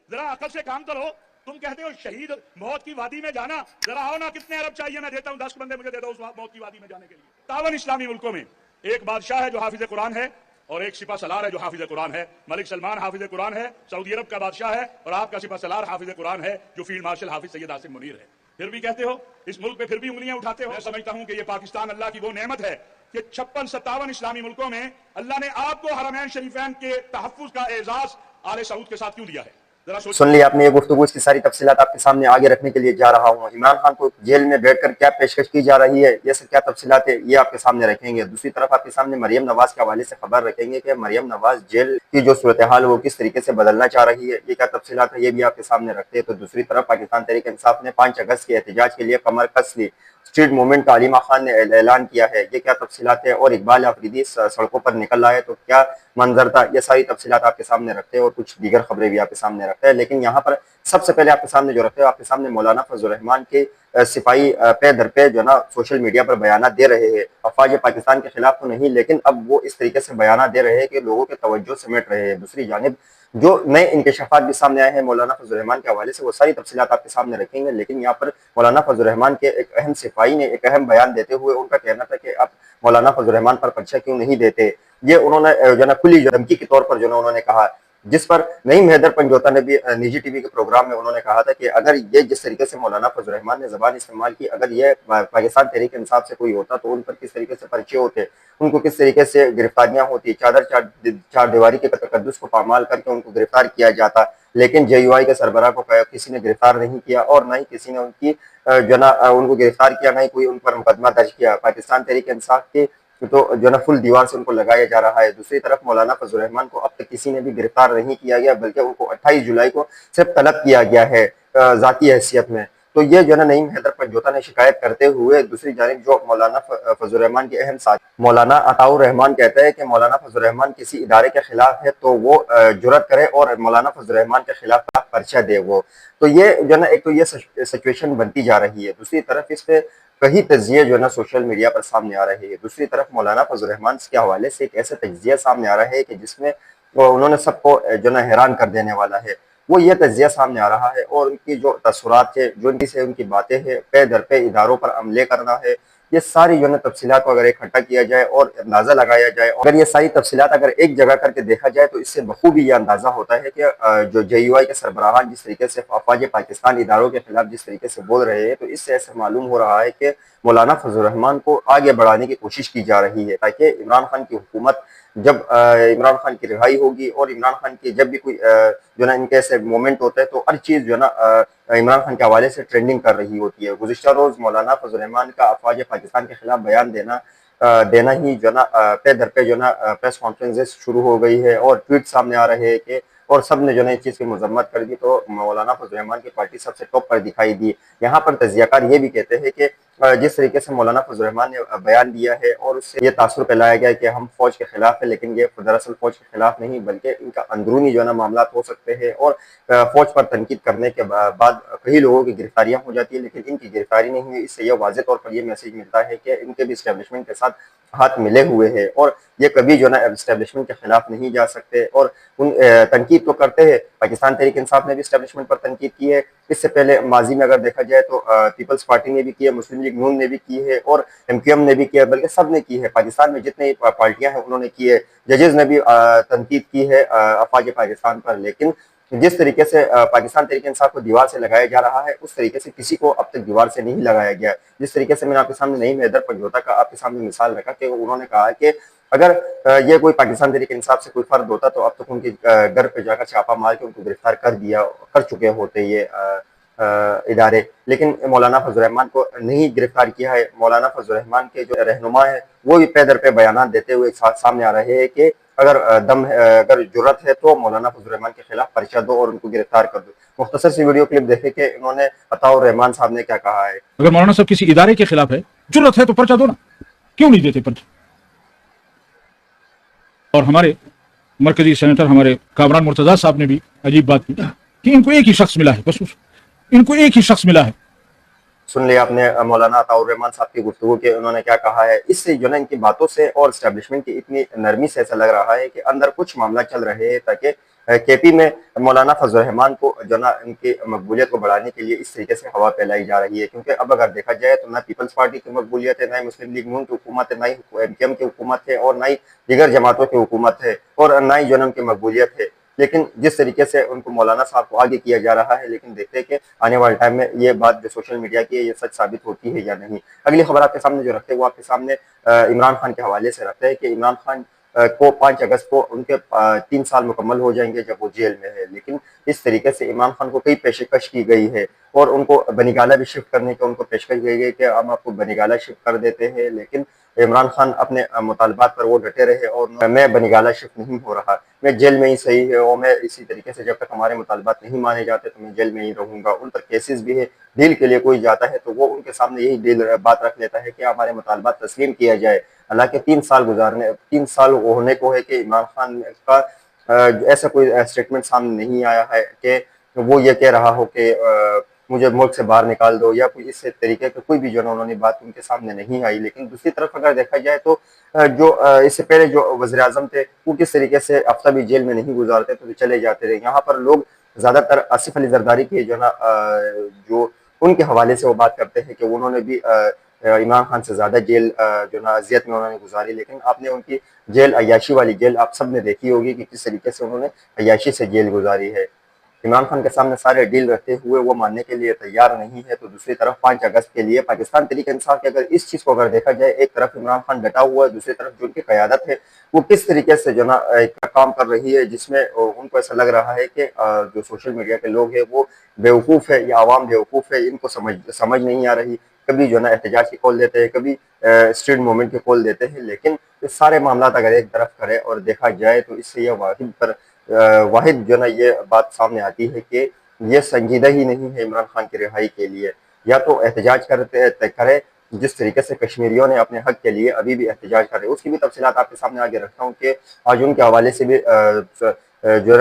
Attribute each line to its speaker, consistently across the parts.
Speaker 1: जरा अकल से काम तो लो। तुम कहते हो शहीद मौत की वादी में जाना, जरा आओ ना, कितने अरब चाहिए, मैं देता हूं, 10 बंदे मुझे दे दो उस मौत की वादी में जाने के लिए। 57 इस्लामी मुल्कों में एक बादशाह है जो हाफिज कुरान है, और एक सिपा सलार है जो हाफिज कुरान है। मलिक सलमान हाफिज कुरान है, सऊदी अरब का बादशाह है, और आपका सिपा सलार हाफिज कुरान है जो फील्ड मार्शल हाफिज सैयद आसिम मुनीर है। फिर भी कहते हो इस मुल्क पे, फिर भी उंगलियां उठाते हो। मैं समझता हूं कि ये पाकिस्तान अल्लाह की वो नेमत है कि 56-57 इस्लामी मुल्कों में अल्लाह ने आपको हरमैन शरीफैन के तहफ्फुज का एजाज आले सऊद के साथ क्यों दिया है।
Speaker 2: सुन लिया आपने ये गुफ्तगू, इसकी सारी तफसीलात आपके सामने आगे रखने के लिए जा रहा हूँ। इमरान खान को जेल में बैठकर क्या पेशकश की जा रही है, ये सब क्या तफसीलात है, ये आपके सामने रखेंगे। दूसरी तरफ आपके सामने मरियम नवाज के हवाले से खबर रखेंगे कि मरियम नवाज जेल की जो सूरत हाल वो किस तरीके से बदलना चाह रही है, ये क्या तफसीलात है, ये भी आपके सामने रखते हैं। तो दूसरी तरफ पाकिस्तान तहरीक इंसाफ ने 5 अगस्त के एहतजाज के लिए कमर कस ली। स्ट्रीट मूवमेंट का अलीमा खान ने ऐलान किया है, ये क्या तफसीलात है। और इकबाल आफरीदी सड़कों पर निकल आए तो क्या मंजर था, ये सारी तफसीलात आपके सामने रखते हैं, और कुछ दीगर खबरें भी आपके सामने रखते हैं। लेकिन यहाँ पर सबसे पहले आपके सामने जो रखते हैं, आपके सामने मौलाना फजल रहमान के सिपाही पे दर पे जो ना सोशल मीडिया पर बयाना दे रहे हैं। अफवाज पाकिस्तान के खिलाफ तो नहीं, लेकिन अब वो इस तरीके से बयाना दे रहे हैं कि लोगों के तवज्जो समेट रहे हैं। दूसरी जानिब जो नए इंकशाफात भी सामने आए हैं मौलाना फजल रहमान के हवाले से, वो सारी तफसीलात आपके सामने रखेंगे। लेकिन यहाँ पर मौलाना फजल रहमान के एक अहम सिपाही ने एक अहम बयान देते हुए उनका कहना था कि आप मौलाना फजल रहमान पर पर्चा क्यों नहीं देते। ये उन्होंने जो ना खुली धमकी के तौर पर जो ना उन्होंने कहा, जिस पर नईम हैदर पंजोता ने भी निजी टीवी के प्रोग्राम में उन्होंने कहा था कि अगर ये जिस तरीके से मौलाना फजल रहमान ने जबान इस्तेमाल की, अगर ये पाकिस्तान तहरीक इंसाफ से कोई होता तो उन पर किस तरीके से पर्चे होते, उनको किस तरीके से गिरफ्तारियां होती, चार दीवारी के तकद्दुस को पामाल करके उनको गिरफ्तार किया जाता। लेकिन JUI के सरबराह को किसी ने गिरफ्तार नहीं किया, और न ही किसी ने उनकी जो ना उनको गिरफ्तार किया, न ही कोई उन पर मुकदमा दर्ज किया। पाकिस्तान तहरीक इंसाफ के तो जो ना फुल दीवार से उनको लगाया जा रहा है। दूसरी तरफ मौलाना फजल रहमान को अब तक किसी ने भी गिरफ्तार नहीं किया गया, बल्कि उनको 28 जुलाई को सिर्फ तलब किया गया है जाती हैसियत में। तो ये जो ना नईम हैदर पंजोता ने शिकायत करते हुए, दूसरी जानिब जो मौलाना फजल रहमान के अहम साथी मौलाना अताउर रहमान कहते हैं कि मौलाना फजल रहमान किसी इदारे के खिलाफ है तो वो जुर्रत करे और मौलाना फजल रहमान के खिलाफ पर्चा दे वो। तो ये जो ना एक तो ये सिचुएशन बनती जा रही है। दूसरी तरफ इस पे कई तज्जिए जो ना सोशल मीडिया पर सामने आ रहे हैं। दूसरी तरफ मौलाना फजल रहमान के हवाले से एक ऐसा तज्जिया सामने आ रहा है कि जिसमें उन्होंने सबको जो ना हैरान कर देने वाला है। वो ये तज्जिया सामने आ रहा है, और उनकी जो तसव्वुरात है, जो उनकी से उनकी बातें हैं, पे दर पे इदारों पर अमले करना है, ये सारी जो है तफसीलात को अगर इकट्ठा किया जाए और अंदाज़ा लगाया जाए, अगर ये सारी तफसीलात अगर एक जगह करके देखा जाए, तो इससे बखूबी ये अंदाज़ा होता है कि जो JUI के सरबराहान जिस तरीके से अफवाज पाकिस्तान इदारों के खिलाफ जिस तरीके से बोल रहे हैं, तो इससे ऐसा मालूम हो रहा है कि मौलाना फजल रहमान को आगे बढ़ाने की कोशिश की जा रही है, ताकि इमरान खान की हुकूमत जब इमरान खान की रिहाई होगी, और इमरान खान की जब भी कोई जो ना इनके ऐसे मोमेंट होते हैं, तो हर चीज़ जो ना इमरान खान के हवाले से ट्रेंडिंग कर रही होती है। गुज़िश्ता रोज़ मौलाना फजल रहमान का अफवाज पाकिस्तान के खिलाफ बयान देना ही जो ना पे दर पे जो ना प्रेस कॉन्फ्रेंसेस शुरू हो गई है, और ट्वीट सामने आ रहे हैं कि, और सब ने जो ना इस चीज़ की मजम्मत कर दी। तो मौलाना फजल रहमान की पार्टी सबसे टॉप पर दिखाई दी। यहाँ पर तजियाकार ये भी कहते हैं कि जिस तरीके से मौलाना फजल रहमान ने बयान दिया है, और उससे ये तासुर फैलाया गया कि हम फौज के खिलाफ है, लेकिन ये दरअसल फौज के खिलाफ नहीं, बल्कि इनका अंदरूनी जो है ना मामला हो सकते हैं। और फौज पर तनकीद करने के बाद कई लोगों की गिरफ्तारियां हो जाती है, लेकिन इनकी गिरफ्तारी नहीं हुई। इससे यह वाज़ेह तौर पर यह मैसेज मिलता है कि इनके भी इस्टेब्लिशमेंट के साथ हाथ मिले हुए हैं, और ये कभी जो ना इस्टेब्लिशमेंट के खिलाफ नहीं जा सकते। और उन तनकीद तो करते हैं, पाकिस्तान तहरीक इंसाफ ने भी इस्टेब्लिशमेंट पर तनकीद की है। इससे पहले माजी में अगर देखा जाए तो पीपल्स पार्टी ने भी की है, मुस्लिम लीग नून ने भी की है, और MQM ने भी किया है, बल्कि सब ने की है। पाकिस्तान में जितने पार्टियां हैं उन्होंने की है। जजेस ने भी तनकीद की है अफवाज पाकिस्तान पर। लेकिन जिस तरीके से पाकिस्तान तहरीक इंसाफ को दीवार से लगाया जा रहा है, उस तरीके से किसी को अब तक दीवार से नहीं लगाया गया है। जिस तरीके से मैंने आपके सामने नईम हैदर पंजोता का आपके सामने मिसाल रखा कि उन्होंने कहा कि अगर ये कोई पाकिस्तान तहरीक इंसाफ से कोई फर्द होता तो अब तक उनके घर पे जाकर छापा मार के उनको गिरफ्तार कर चुके होते ये इदारे। लेकिन मौलाना फजल रहमान को नहीं गिरफ्तार किया है। मौलाना फजल रहमान के जो रहनुमा है वो भी पे दर पे बयान देते हुए सामने आ रहे हैं कि अगर जुर्रत है तो मौलाना फजल रहमान के खिलाफ पर्चा दो और उनको गिरफ्तार कर दो। मुख्तसर सी वीडियो क्लिप देखे कि उन्होंने अताउर रहमान साहब ने क्या कहा है।
Speaker 3: अगर मौलाना साहब किसी इदारे के खिलाफ है, जुर्रत है तो पर्चा दो ना, क्यों नहीं देते पर्चा। और हमारे मरकजी सेनेटर हमारे कामरान मुर्तजा साहब ने भी अजीब बात की कि इनको एक ही शख्स मिला है, बस इनको एक ही शख्स मिला है।
Speaker 2: सुन लिया आपने मौलाना अताउर रहमान साहब की गुफ्तगू के उन्होंने क्या कहा है। इससे जो ना इनकी बातों से और एस्टेब्लिशमेंट की इतनी नरमी से ऐसा लग रहा है कि अंदर कुछ मामला चल रहे हैं, ताकि KP में मौलाना फजल रहमान को जो ना इनकी मकबूलियत को बढ़ाने के लिए इस तरीके से हवा फैलाई जा रही है, क्योंकि अब अगर देखा जाए तो ना पीपल्स पार्टी की मकबूलियत है, ना ही मुस्लिम लीग नून की हुकूमत है, ना ही MKM की हुकूमत है, और ना ही दीगर जमातों की हुकूमत है, और ना ही जो उनकी मकबूलियत है। लेकिन जिस तरीके से उनको मौलाना साहब को आगे किया जा रहा है, लेकिन देखते हैं कि आने वाले टाइम में ये बात जो सोशल मीडिया की है ये सच साबित होती है या नहीं। अगली खबर आपके सामने जो रखते हैं वो आपके सामने इमरान खान के हवाले से रखते हैं कि इमरान खान को 5 अगस्त को उनके 3 साल मुकम्मल हो जाएंगे जब वो जेल में है, लेकिन इस तरीके से इमरान खान को कई पेशकश की गई है और उनको बनीगाला भी शिफ्ट करने की उनको पेशकश की गई कि हम आपको बनीगाला शिफ्ट कर देते हैं, लेकिन इमरान खान अपने मुतालबात पर वो डटे रहे और मैं बनीगाला शिफ्ट नहीं हो रहा, मैं जेल में ही सही है, और मैं इसी तरीके से जब तक हमारे मुतालबात नहीं माने जाते तो मैं जेल में ही रहूंगा। उन पर केसेस भी है, डील के लिए कोई जाता है तो वो उनके सामने यही डील बात रख लेता है कि हमारे मुतालबात तस्लीम किया जाए। हालांकि 3 साल होने को है कि इमरान खान का ऐसा कोई स्टेटमेंट सामने नहीं आया है कि वो ये कह रहा हो कि मुझे मुल्क से बाहर निकाल दो या कोई इस तरीके का कोई भी जो उन्होंने बात उनके सामने नहीं आई। लेकिन दूसरी तरफ अगर देखा जाए तो जो इससे पहले जो वज़ीर आज़म थे वो किस तरीके से हफ्ता भी जेल में नहीं गुजारते तो चले जाते थे। यहाँ पर लोग ज़्यादातर आसिफ अली जरदारी के जो ना जो उनके हवाले से वो बात करते हैं कि उन्होंने भी इमरान खान से ज़्यादा जेल जो ना अजियत में उन्होंने गुजारी, लेकिन आपने उनकी जेल अय्याशी वाली जेल आप सब ने देखी होगी कि किस तरीके से उन्होंने अय्याशी से जेल गुजारी है। इमरान खान के सामने सारे डील रखते हुए वो मानने के लिए तैयार नहीं है। तो दूसरी तरफ 5 अगस्त के लिए पाकिस्तान तहरीक इंसाफ के अगर इस चीज़ को अगर देखा जाए, एक तरफ इमरान खान डटा हुआ है, दूसरी तरफ जो उनकी क़यादत है वो किस तरीके से जो ना काम कर रही है, जिसमें उनको ऐसा लग रहा है कि जो सोशल मीडिया के लोग हैं वो बेवकूफ़ है या आवाम बेवकूफ़ है, इनको समझ नहीं आ रही। कभी जो ना एहतजाज की कॉल देते हैं, कभी स्ट्रीट मूवमेंट की कॉल देते हैं, लेकिन ये सारे मामला अगर एक तरफ करे और देखा जाए तो इससे यह वाहिद जो ना ये बात सामने आती है कि ये संजीदा ही नहीं है इमरान खान की रिहाई के लिए। या तो एहतजाज करे जिस तरीके से कश्मीरियों ने अपने हक के लिए अभी भी एहतजाज करे, उसकी भी तफसीलात आपके सामने आगे रखता हूँ कि आज उनके हवाले से भी जो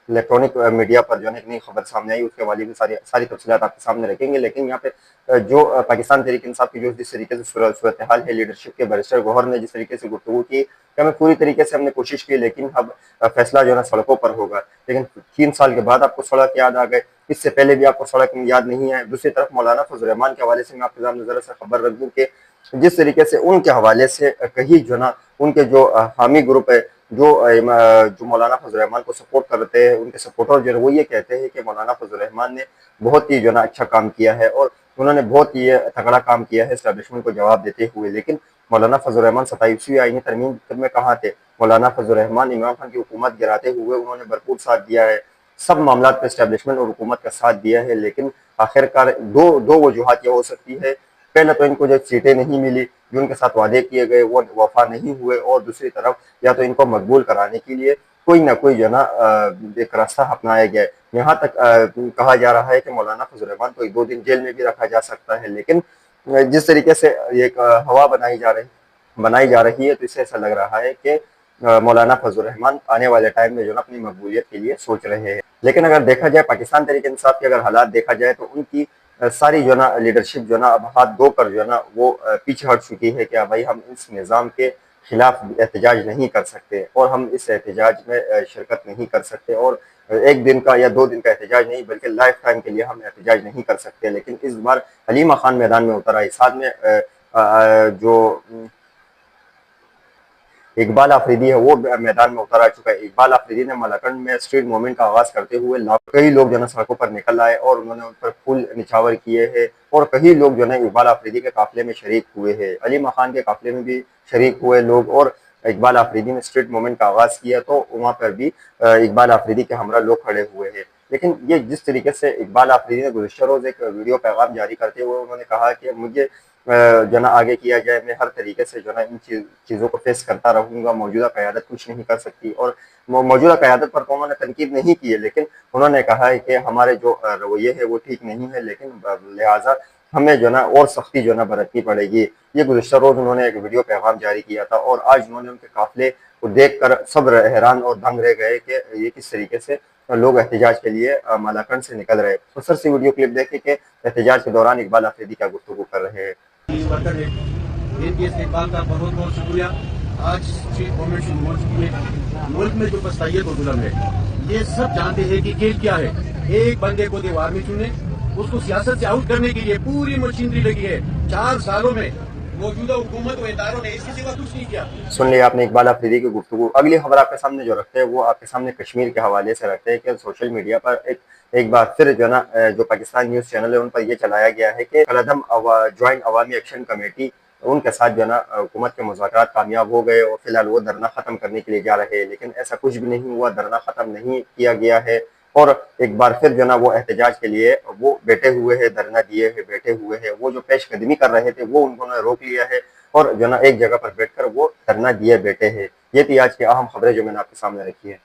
Speaker 2: इलेक्ट्रॉनिक मीडिया पर जो है एक नई खबर सामने आई, उसके हवाले भी सारी तफसीलात आपके सामने रखेंगे। लेकिन यहाँ पे जो पाकिस्तान तहरीक इंसाफ की जो जिस तरीके से सूरत हाल है, लीडरशिप के बैरिस्टर गौहर ने जिस तरीके से गुफ्तगू की, हमें पूरी तरीके से हमने कोशिश की, लेकिन अब फैसला जो है सड़कों पर होगा। लेकिन 3 साल के बाद आपको सड़क याद आ गए, इससे पहले भी आपको सड़क याद नहीं है। दूसरी तरफ मौलाना फजल रहमान के हवाले से मैं आपके सामने जरा सा खबर रख दूं कि जिस तरीके से उनके हवाले से कहीं जो ना उनके जो हामी ग्रुप है जो मौलाना फजल रहमान को सपोर्ट करते हैं, उनके सपोर्टर जो है वो ये कहते हैं कि मौलाना फजल रहमान ने बहुत ही जो ना अच्छा काम किया है और उन्होंने बहुत ही तगड़ा काम किया है एस्टैब्लिशमेंट को जवाब देते हुए। लेकिन मौलाना फजल रहमान 27वीं आईनी तरमीम में कहाँ थे? मौलाना फजल रहमान इमरान खान की हुकूमत गिराते हुए उन्होंने भरपूर साथ दिया है, सब मामला पे एस्टैब्लिशमेंट और हुकूमत का साथ दिया है। लेकिन आखिरकार दो वजूहत ये हो सकती है, पहले तो इनको जो सीटें नहीं मिली, जो उनके साथ वादे किए गए वो वफा नहीं हुए, और दूसरी तरफ या तो इनको मकबूल कराने के लिए कोई ना कोई जो ना एक रास्ता अपनाया गया है। यहाँ तक कहा जा रहा है कि मौलाना फजल रहमान को 1-2 दिन जेल में भी रखा जा सकता है। लेकिन जिस तरीके से एक हवा बनाई जा रही है तो इससे ऐसा लग रहा है कि मौलाना फजल रहमान आने वाले टाइम में जो ना अपनी मकबूलियत के लिए सोच रहे हैं। लेकिन अगर देखा जाए पाकिस्तान तहरीक इंसाफ के अगर हालात देखा जाए तो उनकी सारी जो ना लीडरशिप जो ना अब हाथ धो कर जो ना वो पीछे हट चुकी है कि भाई हम इस निज़ाम के खिलाफ एहतजाज नहीं कर सकते और हम इस एहतजाज में शिरकत नहीं कर सकते, और 1 दिन का या 2 दिन का एहतजाज नहीं बल्कि लाइफ टाइम के लिए हम एहतजाज नहीं कर सकते। लेकिन इस बार हलीमा खान मैदान में उतर आई, साथ में जो इकबाल आफरीदी है वो मैदान में उतर आ चुका है। इकबाल आफरीदी ने मलाकंड में स्ट्रीट मूवमेंट का आगाज करते हुए कई लोग जो है सड़कों पर निकल आए और उन्होंने उन पर फूल निछावर किए हैं, और कई लोग जो है इकबाल आफरीदी के काफिले में शरीक हुए हैं। हलीमा खान के काफिले में भी शरीक हुए लोग, और इकबाल आफरीदी ने स्ट्रीट मूवमेंट का आगाज किया तो वहाँ पर भी इकबाल आफरीदी के हमरा लोग खड़े हुए हैं। लेकिन ये जिस तरीके से इकबाल आफरीदी ने गुज़श्ता रोज़ एक वीडियो पैगाम जारी करते हुए उन्होंने कहा कि मुझे जो ना आगे किया जाए, मैं हर तरीके से जो ना इन चीज़ों को फेस करता रहूँगा, मौजूदा क़यादत कुछ नहीं कर सकती, और मौजूदा क़यादत पर तो उन्होंने तनकीद नहीं की है, लेकिन उन्होंने कहा है कि हमारे जो रवैये है वो ठीक नहीं है, लेकिन लिहाजा हमें जो ना और सख्ती जो ना बरतनी पड़ेगी। ये गुज़श्ता रोज़ उन्होंने एक वीडियो पैगाम जारी किया था, और आज उन्होंने उनके काफ़िले को देख कर सब हैरान और दंग रह गए कि ये किस तरीके से लोग एहतजाज के लिए मलाकंड से निकल रहे। तो सर से वीडियो क्लिप देखें कि एहतजाज के दौरान इकबाल आफरीदी क्या गुफ्तगू कर रहे हैं।
Speaker 4: इकबाल का बहुत बहुत शुक्रिया। آج اسٹریٹ موومنٹ شروع ہو چکی ہے. ملک میں جو بستائیت و ظلم ہے یہ سب جانتے ہیں کہ کھیل کیا ہے. ایک بندے کو دیوار میں چنے اس کو سیاست سے آؤٹ کرنے کے لیے پوری مشینری لگی ہے. 4 سالوں میں موجودہ حکومت و اداروں نے اس کی سوا کچھ نہیں کیا.
Speaker 2: سن لیا آپ نے اقبال آفریدی کی گفتگو. اگلی خبر آپ کے سامنے جو رکھتے ہیں وہ آپ کے سامنے کشمیر کے حوالے سے رکھتے ہیں کہ سوشل میڈیا پر ایک بار پھر جو ہے نا جو پاکستان نیوز چینل ہے ان پر یہ چلایا گیا ہے کہ قلعدم جوائنٹ عوامی ایکشن کمیٹی ان کے ساتھ جو ہے نا حکومت کے مذاکرات کامیاب ہو گئے اور فی الحال وہ دھرنا ختم کرنے کے لیے جا رہے ہیں. لیکن ایسا کچھ بھی نہیں ہوا, دھرنا ختم نہیں کیا گیا ہے اور ایک بار پھر جو ہے نا وہ احتجاج کے لیے وہ بیٹھے ہوئے ہیں, دھرنا دیے ہیں, بیٹھے ہوئے ہیں. وہ جو پیش قدمی کر رہے تھے وہ انہوں نے روک لیا ہے اور جو ہے نا ایک جگہ پر بیٹھ کر وہ دھرنا دیے بیٹھے ہیں. یہ تھی آج کی اہم خبریں جو میں نے آپ کے سامنے رکھی ہے.